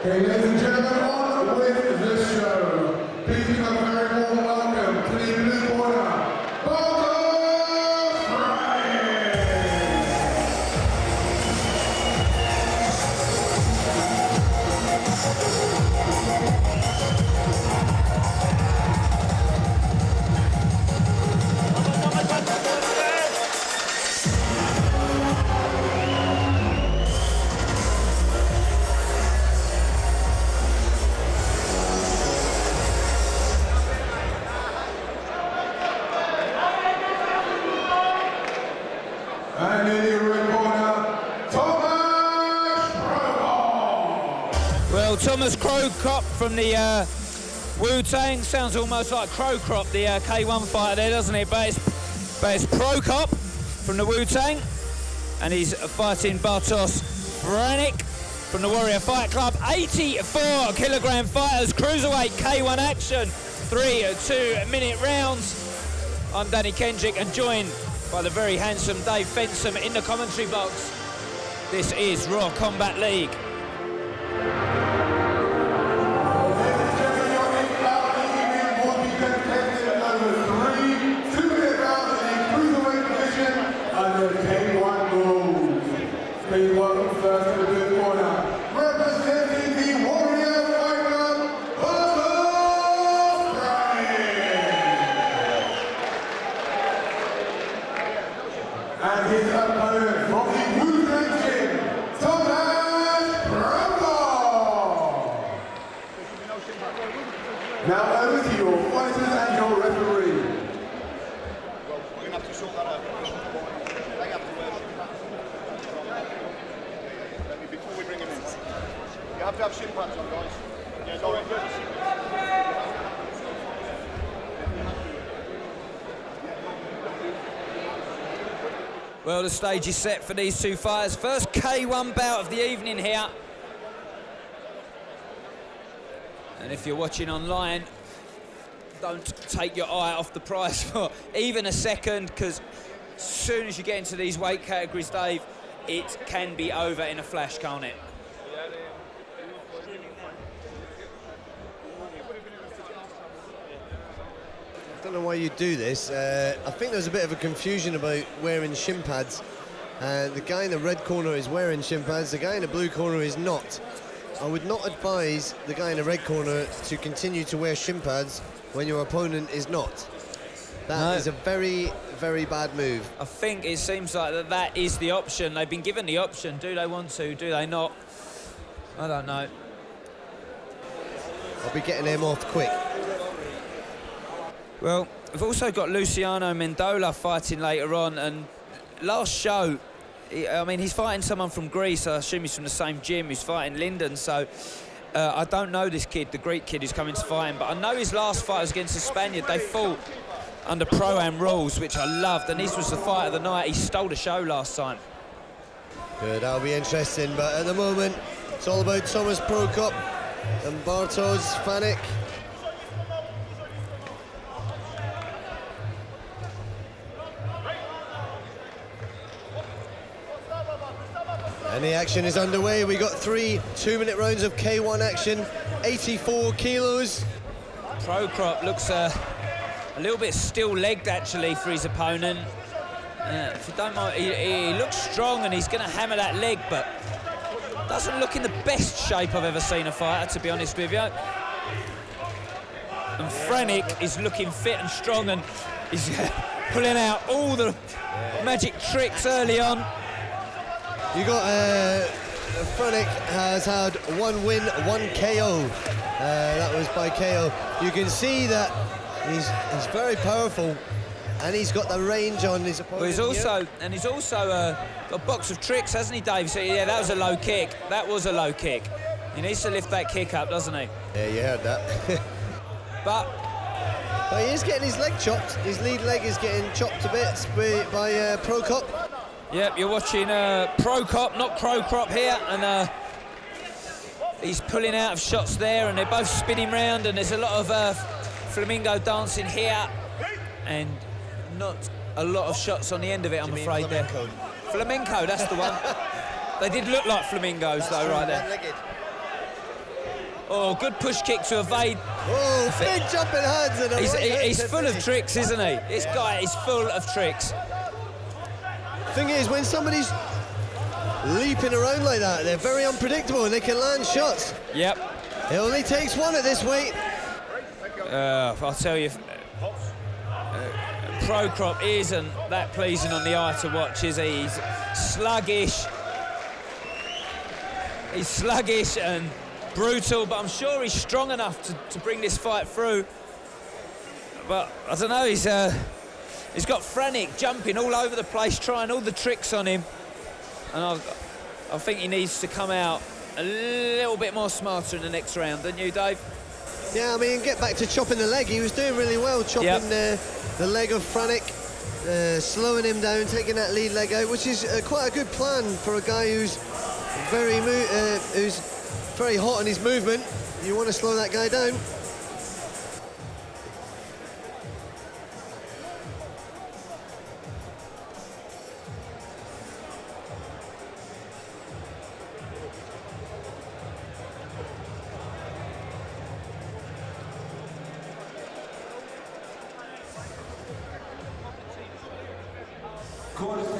Okay, ladies and gentlemen, on with the show. Please give a very warm welcome to the blue corner, Bartosz Franik. And in the red corner, Tomasz Prokop. Well, Tomasz Prokop from the Wu-Tang. Sounds almost like Prokop, the K1 fighter there, doesn't it? But it's Prokop from the Wu-Tang. And he's fighting Bartosz Franik from the Warrior Fight Club. 84-kilogram fighters, cruiserweight K1 action. 3 2-minute rounds. I'm Danny Kendrick and joined by the very handsome Dave Fensom in the commentary box. This is Raw Combat League. Please welcome first to the blue corner, representing the Warrior Fight Club, Bartosz Franik. And his opponent from the Wu-Tang Gym, Tomasz Prokop. Now over to your fighters and your referee. Well, we're going to have to sort that out. They have to before we bring him in. You have to have shin pads on, guys. Yeah, go ahead. Well, the stage is set for these two fighters. First K1 bout of the evening here. And if you're watching online, don't take your eye off the prize for even a second, because as soon as you get into these weight categories, Dave, it can be over in a flash, can't it? I don't know why you do this. I think there's a bit of a confusion about wearing shin pads. The guy in the red corner is wearing shin pads, the guy in the blue corner is not. I would not advise the guy in the red corner to continue to wear shin pads when your opponent is not. That is a very, very bad move. I think it seems like that is the option. They've been given the option. Do they want to? Do they not? I don't know. I'll be getting him off quick. Well, we've also got Luciano Mendola fighting later on, and last show, I mean, he's fighting someone from Greece. I assume he's from the same gym. He's fighting Linden, so I don't know this kid, the Greek kid who's coming to fight him, but I know his last fight was against a Spaniard. They fought under Pro-Am rules, which I loved, and this was the fight of the night. He stole the show last time. Good, that'll be interesting, but at the moment, it's all about Tomasz Prokop and Bartosz Franik. And the action is underway. We got 3 2-minute rounds of K1 action, 84 kilos. Prokop looks a little bit still-legged, actually, for his opponent. If you don't mind, he looks strong and he's going to hammer that leg, but doesn't look in the best shape I've ever seen a fighter, to be honest with you. And Franik is looking fit and strong, and he's pulling out all the magic tricks early on. You got Franik has had 1 win, 1 KO. That was by KO. You can see that he's very powerful, and he's got the range on his opponent. Well, he's also got a box of tricks, hasn't he, Dave? So yeah, that was a low kick. That was a low kick. He needs to lift that kick up, doesn't he? Yeah, you heard that. But he is getting his leg chopped. His lead leg is getting chopped to bits by Prokop. Yep, you're watching Prokop, not Prokop here, and he's pulling out of shots there, and they're both spinning round, and there's a lot of flamingo dancing here, and not a lot of shots on the end of it, I'm afraid. Flamenco? Flamenco, that's the one. They did look like flamingos, though, right there. Oh, good push kick to evade. Oh, big jumping hands. And He's full of tricks, isn't he? This guy is full of tricks. Thing is, when somebody's leaping around like that, they're very unpredictable and they can land shots. Yep. It only takes one at this weight. I'll tell you, Prokop isn't that pleasing on the eye to watch, is he? He's sluggish. He's sluggish and brutal, but I'm sure he's strong enough to bring this fight through. But I don't know, he's got Franik jumping all over the place, trying all the tricks on him. And I think he needs to come out a little bit more smarter in the next round, don't you, Dave? Yeah, I mean, get back to chopping the leg. He was doing really well, chopping the leg of Franik, slowing him down, taking that lead leg out, which is quite a good plan for a guy who's very hot on his movement. You want to slow that guy down.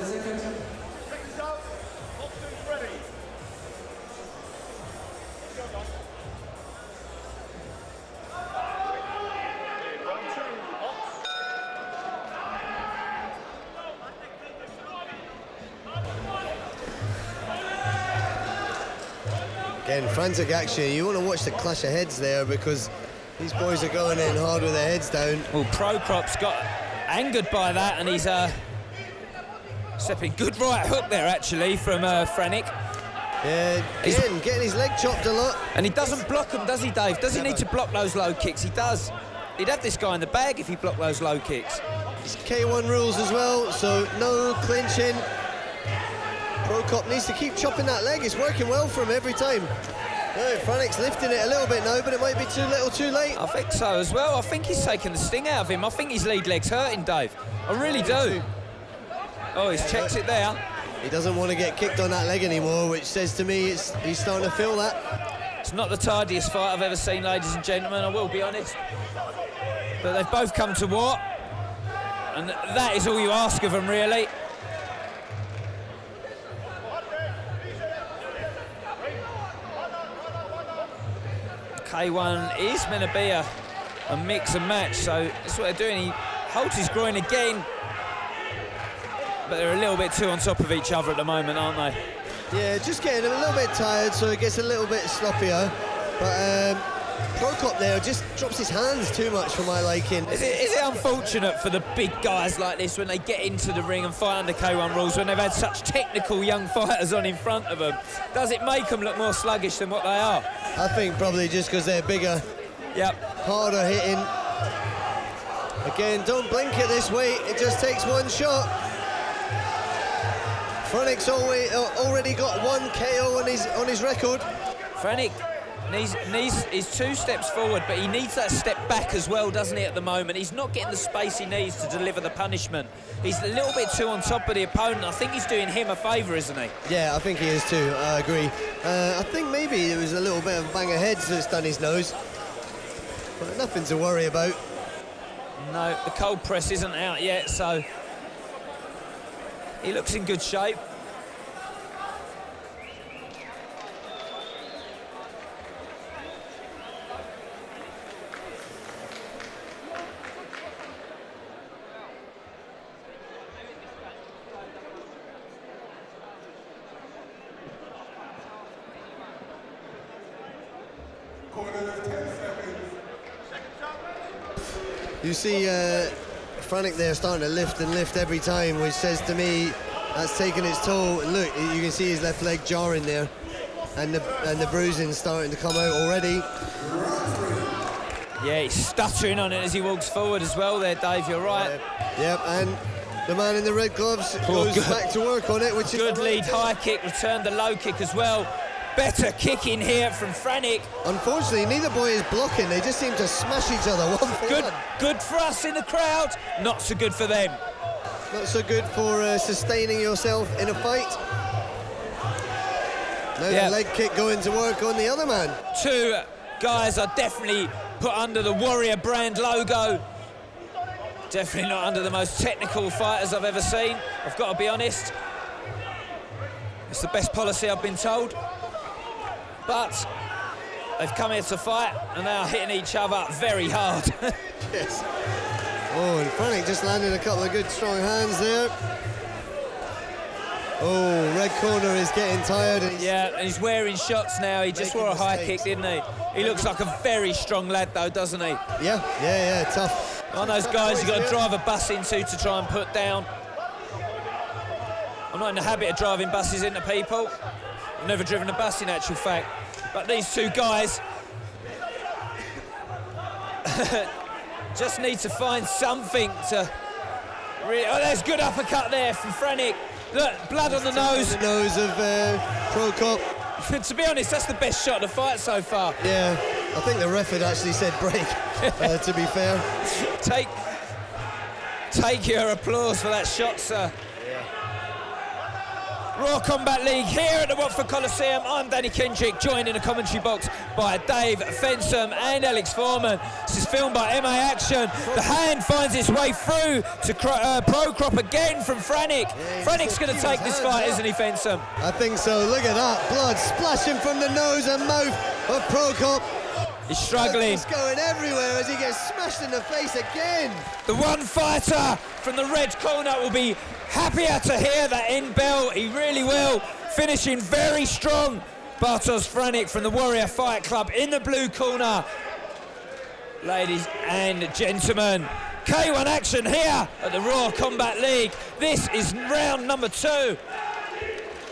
Seconds out. Boxing's ready. Round two. Box. Again, frantic action. You want to watch the clash of heads there because these boys are going in hard with their heads down. Well, Prokop's got angered by that, and he's stepping good right hook there, actually, from Franik. Yeah, again, getting his leg chopped a lot. And he doesn't block them, does he, Dave? Does he need to block those low kicks? He does. He'd have this guy in the bag if he blocked those low kicks. It's K1 rules as well, so no clinching. Prokop needs to keep chopping that leg. It's working well for him every time. No, Franik's lifting it a little bit now, but it might be too little too late. I think so as well. I think he's taking the sting out of him. I think his lead leg's hurting, Dave. I really do. Oh, he's checked it there. He doesn't want to get kicked on that leg anymore, which says to me he's starting to feel that. It's not the tidiest fight I've ever seen, ladies and gentlemen, I will be honest. But they've both come to war, and that is all you ask of them, really. K1 is meant to be a mix and match, so that's what they're doing. He holds his groin again, but they're a little bit too on top of each other at the moment, aren't they? Yeah, just getting a little bit tired, so it gets a little bit sloppier. But Prokop there just drops his hands too much for my liking. Is it unfortunate for the big guys like this when they get into the ring and fight under K1 rules, when they've had such technical young fighters on in front of them? Does it make them look more sluggish than what they are? I think probably just because they're bigger, harder hitting. Again, don't blink at this weight, it just takes one shot. Franik's already got one KO on his record. Franik is 2 steps forward, but he needs that step back as well, doesn't he, at the moment? He's not getting the space he needs to deliver the punishment. He's a little bit too on top of the opponent. I think he's doing him a favour, isn't he? Yeah, I think he is too, I agree. I think maybe there was a little bit of a bang of heads that's done his nose. But nothing to worry about. No, the cold press isn't out yet, so he looks in good shape. You see Franik there starting to lift and lift every time, which says to me that's taking its toll. Look, you can see his left leg jarring there, and the bruising starting to come out already. Yeah, he's stuttering on it as he walks forward as well there, Dave, you're right. Yep, and the man in the red gloves goes back to work on it, which is... Good lead high kick, returned the low kick as well. Better kick in here from Franik. Unfortunately, neither boy is blocking. They just seem to smash each other one for one. Good for us in the crowd, not so good for them. Not so good for sustaining yourself in a fight. Now the leg kick going to work on the other man. 2 guys are definitely put under the Warrior brand logo. Definitely not under the most technical fighters I've ever seen, I've got to be honest. It's the best policy I've been told. But they've come here to fight and they are hitting each other very hard. Yes. Oh, and Franik just landed a couple of good strong hands there. Oh, red corner is getting tired. And yeah, and he's wearing shots now. He just wore a high kick, didn't he? He looks like a very strong lad though, doesn't he? Yeah, tough. One of those guys you've got to drive a bus into to try and put down. I'm not in the habit of driving buses into people. I've never driven a bus in actual fact. But these two guys just need to find something to really... Oh, there's a good uppercut there from Franik. Look, blood on the nose. The nose of Prokop. To be honest, that's the best shot of the fight so far. Yeah, I think the ref had actually said break, to be fair. Take your applause for that shot, sir. Raw Combat League here at the Watford Coliseum. I'm Danny Kendrick, joined in the commentary box by Dave Fensom and Alex Foreman. This is filmed by MA Action. The hand finds its way through to Prokop again from Franik. Franik's going to take this fight, isn't he, Fensom? I think so. Look at that. Blood splashing from the nose and mouth of Prokop. He's struggling. He's going everywhere as he gets smashed in the face again. The one fighter from the red corner will be happier to hear that end bell. He really will. Finishing very strong. Bartosz Franik from the Warrior Fight Club in the blue corner. Ladies and gentlemen, K1 action here at the Raw Combat League. This is round number 2.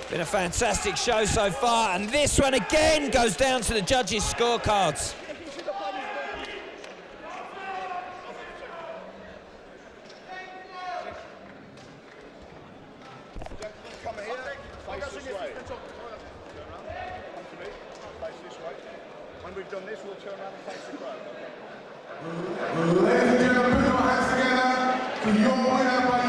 Been a fantastic show so far, and this one again goes down to the judges' scorecards. Come here, face this way. Come to me, face this way. When we've done this, we'll turn around and face the crowd. Ladies and gentlemen, put your hands together for your winner by